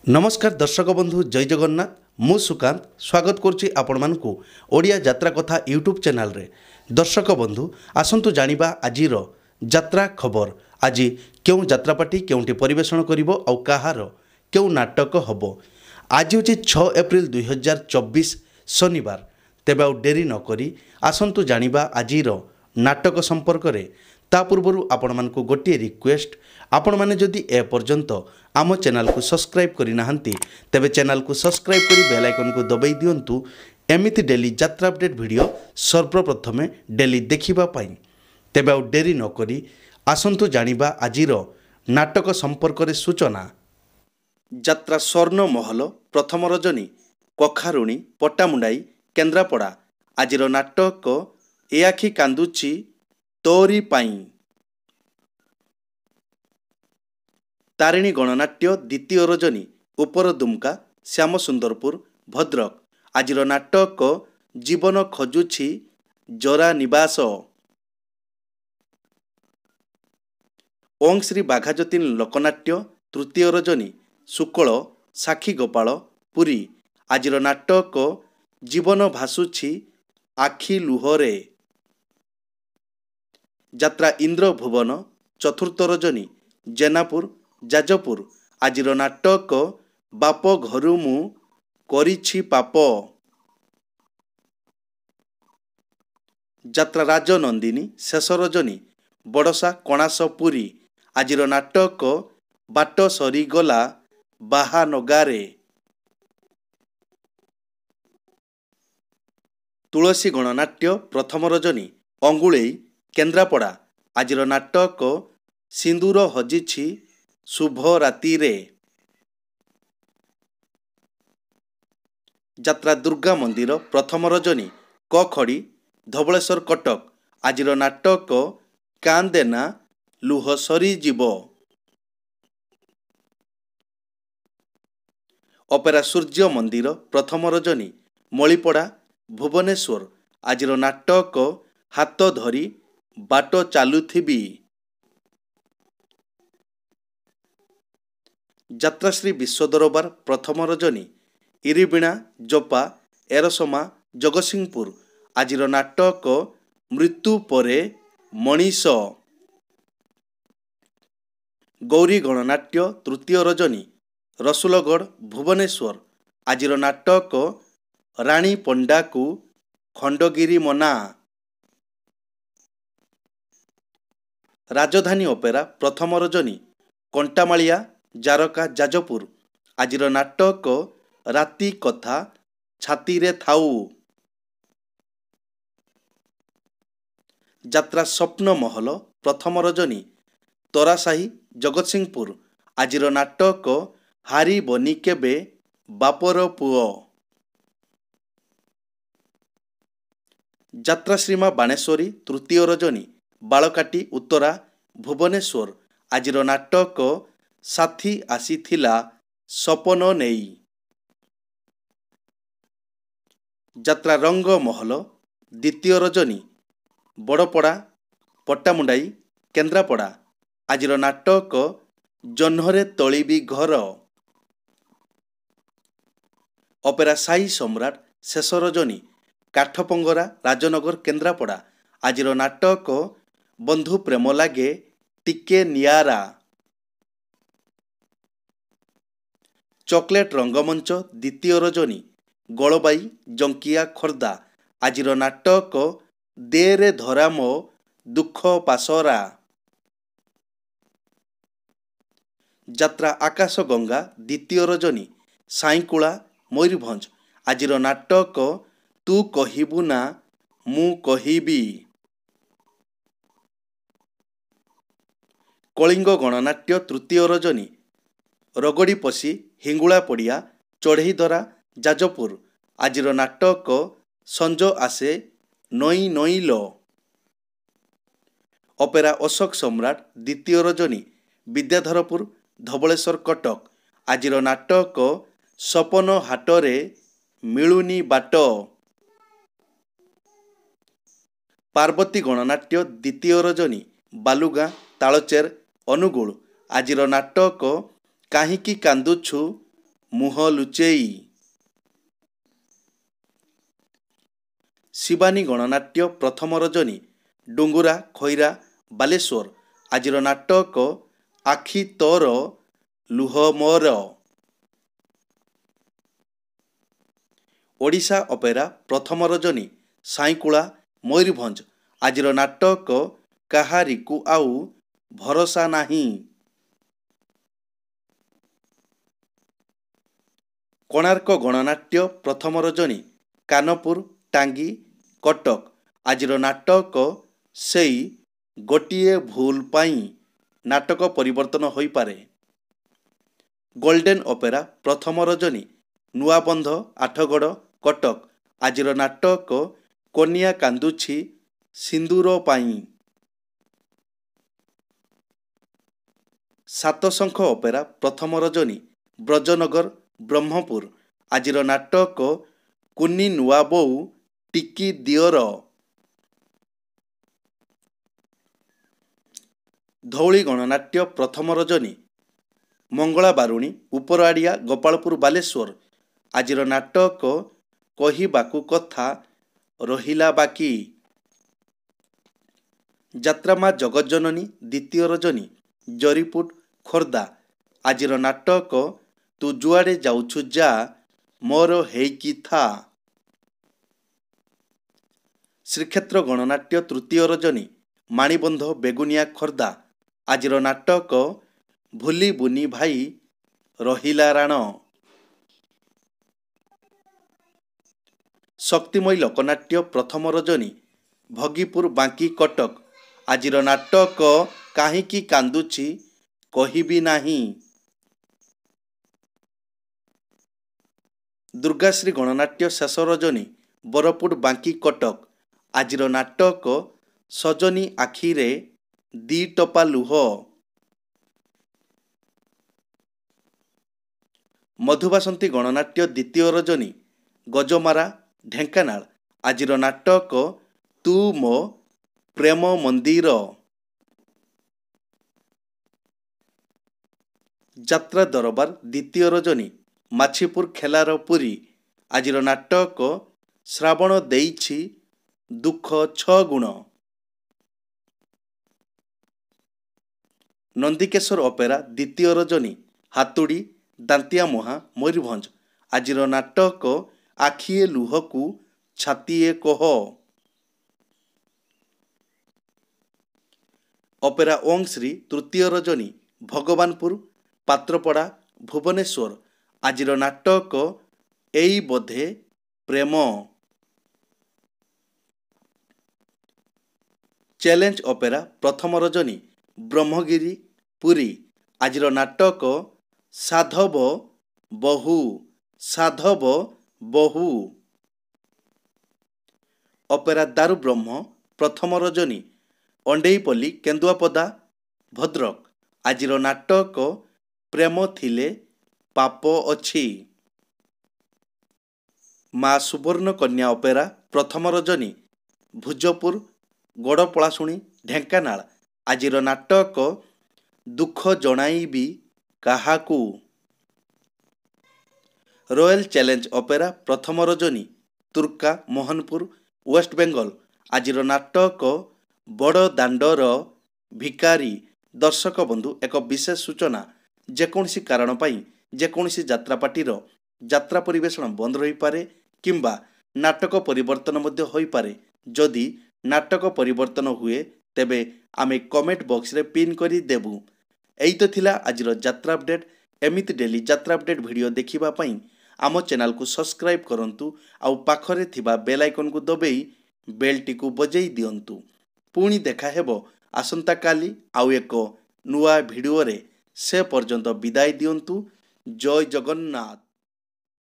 नमस्कार दर्शक बंधु जय जगन्नाथ मु सुकांत स्वागत करुच्ची आपण मानकु ओडिया यात्रा कथा यूट्यूब चैनल रे। दर्शक बंधु आसंतु जानिबा आजिर यात्रा खबर। आज क्यों यात्रापाटी केउंटी परिवेषण करिवो आउ काहार क्यों नाटक हबो। आज होची 6 एप्रिल 2024 शनिवार। तेबे आउ डेरी न करी आसंतु जानिबा आजिर नाटक संपर्क रे। ता पूर्व आपण मानकु गोटे रिक्वेस्ट, आपण माने जदि ए पर्यंत आम चैनल को सब्सक्राइब करि नाहंती तेबे चैनल को सब्सक्राइब करी बेल आइकन को दबाई दियंतु एमिति डेली यात्रा अपडेट वीडियो सर्वप्रथमे डेली देखिबा पाई। तेबे आउ डेरी न करी आसंतु जानिबा आजिर नाटक संपर्क रे सूचना। यात्रा स्वर्ण महल प्रथम रजनी कखारुणी पट्टामुंडाई केन्द्रापड़ा। आजिर नाटक ए आखि कांदुची तोरी पाई। तारिणी गणनाट्य द्वितीय रजनी उपर दुमका श्याम सुंदरपुर भद्रक। आजिर नाटक जीवन खोजुछि जरा निवास। ओं श्री बाघाजतीन लोकनाट्य तृतीय रजनी शुक्ल साक्षी गोपाल पुरी। आजिर नाटक जीवन भासुछि आखि लुहरे। यात्रा इंद्र भुवन चतुर्थ रजनी जेनापुर जाजपुर। आजिर नाटक बाप घरु मु करिछि पाप। यात्रा राजनंदिनी शेष रजनी बड़सा कणास पुरी। आजिर नाटक बाट सरीगला बाहा नगारे। तुलसी गणनाट्य प्रथम रजनी अंगुळेई केन्द्रापड़ा। आजिर नाटक सिंदूर हजिछि शुभ राति रे। यात्रा दुर्गा मंदिर प्रथम रजनी कखड़ी धवलेश्वर कटक। आजिर नाटक कांदेना लुह सरी जीव। अपेरा सूर्य मंदिर प्रथम रजनी मलिपड़ा भुवनेश्वर। आजिर नाटक हाथ धरी बाट चालुथिबी। यात्रा श्री विश्वदरबार प्रथम रजनी इरिबिणा जोपा एरसमा जगतसिंहपुर। आजिर नाटक मृत्यु परे मनीष। गौरी गणनाट्य तृतीय रजनी रसुलगढ़ भुवनेश्वर। आजिर नाटक राणी पंडा को खंडगिरी मना। राजधानी ओपेरा प्रथम रजनी कंटामालिया जारका जाजपुर। आजिर नाटक राति कथा छाती रे थाऊ। यात्रा स्वप्न महल प्रथम रजनी तरासाही जगतसिंहपुर। आजिर नाटक हारी बनी केबे बापर पुओ। यात्रा श्रीमा बाणेश्वरी तृतीय रजनी बालकाटी उत्तरा भुवनेश्वर। आजिर नाटक साथी आसीथिला सपन नेई। यात्रा रंग महल द्वितीय रजनी बड़पड़ा पट्टामुंडाई केन्द्रापड़ा। आजिर नाटक जह्नरे तलिबी घर। अपेरा साई सम्राट शेष रजनी काठपंगरा राजनगर केन्द्रापड़ा। आजिर नाटक बंधु प्रेम लागे टिके नियारा। चॉकलेट रंगमंच द्वितीय रजनी गलबाई जंकिया खोर्धा। आजिर नाटक देरे धरा मो दुख पासरा। यात्रा आकाश गंगा द्वितीय रजनी साईकुला मयूरभंज। आजिर नाटक तू कहिबु ना मु कहिबी। कलिंग गणनाट्य तृतीय रजनी रगड़ीपसी हिंगुला पड़िया चढ़ईधरा जाजपुर। आजिर नाटक संज आसे नई नई लो। अपेरा अशोक सम्राट द्वितीय रजनी विद्याधरपुर धवलेश्वर कटक। आजिर नाटक सपन हाटरे मिलुनी बाट। पार्वती गणनाट्य द्वितीय रजनी बालुगा तालचेर अनुगुल। आजिर नाटक काहींकी कांदुछु ମୁହଁ ଲୁଚେଇ। ଶିବାନୀ ଗଣନାଟ୍ୟ ପ୍ରଥମ ରଜନୀ ଡୁଙ୍ଗୁରା ଖଇରା ବାଲେଶ୍ୱର। ଆଜିର ନାଟକ ଆଖି ତୋର ଲୁହ ମୋର। ଓଡ଼ିଶା ଅପେରା ପ୍ରଥମ ରଜନୀ ସାଇଁକୁଳା ମୟୂରଭଞ୍ଜ। ଆଜିର ନାଟକ କାହାରିକୁ ଆଉ ଭରସା ନାହିଁ। କୋଣାର୍କ ଗଣନାଟ୍ୟ ପ୍ରଥମ ରଜନୀ କାନପୁର ଟାଙ୍ଗୀ କଟକ। ଆଜିର ନାଟକ ସେଇ ଗୋଟିଏ ଭୁଲ ପାଇଁ ନାଟକ ପରିବର୍ତ୍ତନ ହୋଇପାରେ। ଗୋଲ୍ଡେନ୍ ଅପେରା ପ୍ରଥମ ରଜନୀ ନୂଆବନ୍ଧ ଆଠଗଡ଼ କଟକ। ଆଜିର ନାଟକ କନିଆ କାନ୍ଦୁଛି ସିନ୍ଦୁର ପାଇଁ। ସାତଶଙ୍ଖ ଅପେରା ପ୍ରଥମ ରଜନୀ ବ୍ରଜନଗର ବ୍ରହ୍ମପୁର। ଆଜିର ନାଟକ କୁନି ନୂଆ ବୋଉ ଟିକି ଦିଅର। ଧଉଳି ଗଣନାଟ୍ୟ ପ୍ରଥମ ରଜନୀ ମଙ୍ଗଳା ବାରୁଣୀ ଉପରଆଡ଼ିଆ ଗୋପାଳପୁର ବାଲେଶ୍ୱର। ଆଜିର ନାଟକ କହିବାକୁ କଥା ରହିଲା ବାକି। ଯାତ୍ରାମା ଜଗଜ୍ଜନନୀ ଦ୍ୱିତୀୟ ରଜନୀ ଜରିପୁଟ ଖୋର୍ଦ୍ଧା। ଆଜିର ନାଟକ ତୁ ଯୁଆଡ଼େ ଯାଉଛୁ ଯା ମୋର ହେଇକି ଥା। ଶ୍ରୀକ୍ଷେତ୍ର ଗଣନାଟ୍ୟ ତୃତୀୟ ରଜନୀ ମାଣିବନ୍ଧ ବେଗୁନିଆ ଖୋର୍ଦ୍ଧା। ଆଜିର ନାଟକ ଭୁଲିବୁନି ଭାଇ ରହିଲା ରାଣ। ଶକ୍ତିମୟୀ ଲୋକନାଟ୍ୟ ପ୍ରଥମ ରଜନୀ ଭଗୀପୁର ବାଙ୍କି କଟକ। ଆଜିର ନାଟକ କାହିଁକି କାନ୍ଦୁଛି କହିବି ନାହିଁ। ଦୁର୍ଗାଶ୍ରୀ ଗଣନାଟ୍ୟ ଶେଷ ରଜନୀ ବରପୁଟ ବାଙ୍କି କଟକ। ଆଜିର ନାଟକ ସଜନୀ ଆଖିରେ ଦି ଟୋପା ଲୁହ। ମଧୁବାସନ୍ତୀ ଗଣନାଟ୍ୟ ଦ୍ୱିତୀୟ ରଜନୀ ଗଜମାରା ଢେଙ୍କାନାଳ। ଆଜିର ନାଟକ ତୁ ମୋ ପ୍ରେମ ମନ୍ଦିର। ଯାତ୍ରା ଦରବାର ଦ୍ୱିତୀୟ ରଜନୀ ମାଛିପୁର ଖେଲାର ପୁରୀ। ଆଜିର ନାଟକ ଶ୍ରାବଣ ଦେଇଛି ଦୁଃଖ ଛଅ ଗୁଣ। ନନ୍ଦିକେଶ୍ୱର ଅପେରା ଦ୍ୱିତୀୟ ରଜନୀ ହାତୁଡ଼ି ଦାନ୍ତିଆ ମୁହାଁ ମୟୂରଭଞ୍ଜ। ଆଜିର ନାଟକ ଆଖିଏ ଲୁହକୁ ଛାତିଏ କୋହ। ଅପେରା ଓଂ ଶ୍ରୀ ତୃତୀୟ ରଜନୀ ଭଗବାନପୁର ପାତ୍ରପଡ଼ା ଭୁବନେଶ୍ୱର। ଆଜିର ନାଟକ ଏଇ ବୋଧେ ପ୍ରେମ। ଚ୍ୟାଲେଞ୍ଜ ଅପେରା ପ୍ରଥମ ରଜନୀ ବ୍ରହ୍ମଗିରି ପୁରୀ। ଆଜିର ନାଟକ ସାଧବ ବହୁ ସାଧବ ବହୁ। ଅପେରା ଦାରୁବ୍ରହ୍ମ ପ୍ରଥମ ରଜନୀ ଅଣ୍ଡେଇପଲ୍ଲୀ କେନ୍ଦୁଆପଦା ଭଦ୍ରକ। ଆଜିର ନାଟକ ପ୍ରେମ ଥିଲେ ପାପ ଅଛି। ମା ସୁବର୍ଣ୍ଣକନ୍ୟା ଅପେରା ପ୍ରଥମ ରଜନୀ ଭୁଜପୁର ଗଡ଼ପଳାଶୁଣୀ ଢେଙ୍କାନାଳ। ଆଜିର ନାଟକ ଦୁଃଖ ଜଣାଇବି କାହାକୁ। ରୟାଲ ଚ୍ୟାଲେଞ୍ଜ ଅପେରା ପ୍ରଥମ ରଜନୀ ତୁର୍କା ମୋହନପୁର ୱେଷ୍ଟବେଙ୍ଗଲ। ଆଜିର ନାଟକ ବଡ଼ ଦାଣ୍ଡର ଭିକାରୀ। ଦର୍ଶକ ବନ୍ଧୁ ଏକ ବିଶେଷ ସୂଚନା, ଯେକୌଣସି କାରଣ ପାଇଁ ଯେକୌଣସି ଯାତ୍ରାପାର୍ଟିର ଯାତ୍ରା ପରିବେଷଣ ବନ୍ଦ ରହିପାରେ କିମ୍ବା ନାଟକ ପରିବର୍ତ୍ତନ ମଧ୍ୟ ହୋଇପାରେ। ଯଦି ନାଟକ ପରିବର୍ତ୍ତନ ହୁଏ ତେବେ ଆମେ କମେଣ୍ଟ ବକ୍ସରେ ପିନ୍ କରି ଦେବୁ। ଏଇ ତ ଥିଲା ଆଜିର ଯାତ୍ରା ଅପଡେଟ୍। ଏମିତି ଡେଲି ଯାତ୍ରା ଅପଡେଟ୍ ଭିଡ଼ିଓ ଦେଖିବା ପାଇଁ ଆମ ଚ୍ୟାନେଲକୁ ସବସ୍କ୍ରାଇବ୍ କରନ୍ତୁ ଆଉ ପାଖରେ ଥିବା ବେଲ୍ ଆଇକନ୍କୁ ଦବାଇ ବେଲ୍ଟିକୁ ବଜାଇ ଦିଅନ୍ତୁ। ପୁଣି ଦେଖା ହେବ ଆସନ୍ତାକାଲି ଆଉ ଏକ ନୂଆ ଭିଡ଼ିଓରେ। ସେ ପର୍ଯ୍ୟନ୍ତ ବିଦାୟ ଦିଅନ୍ତୁ। ଜୟ ଜଗନ୍ନାଥ।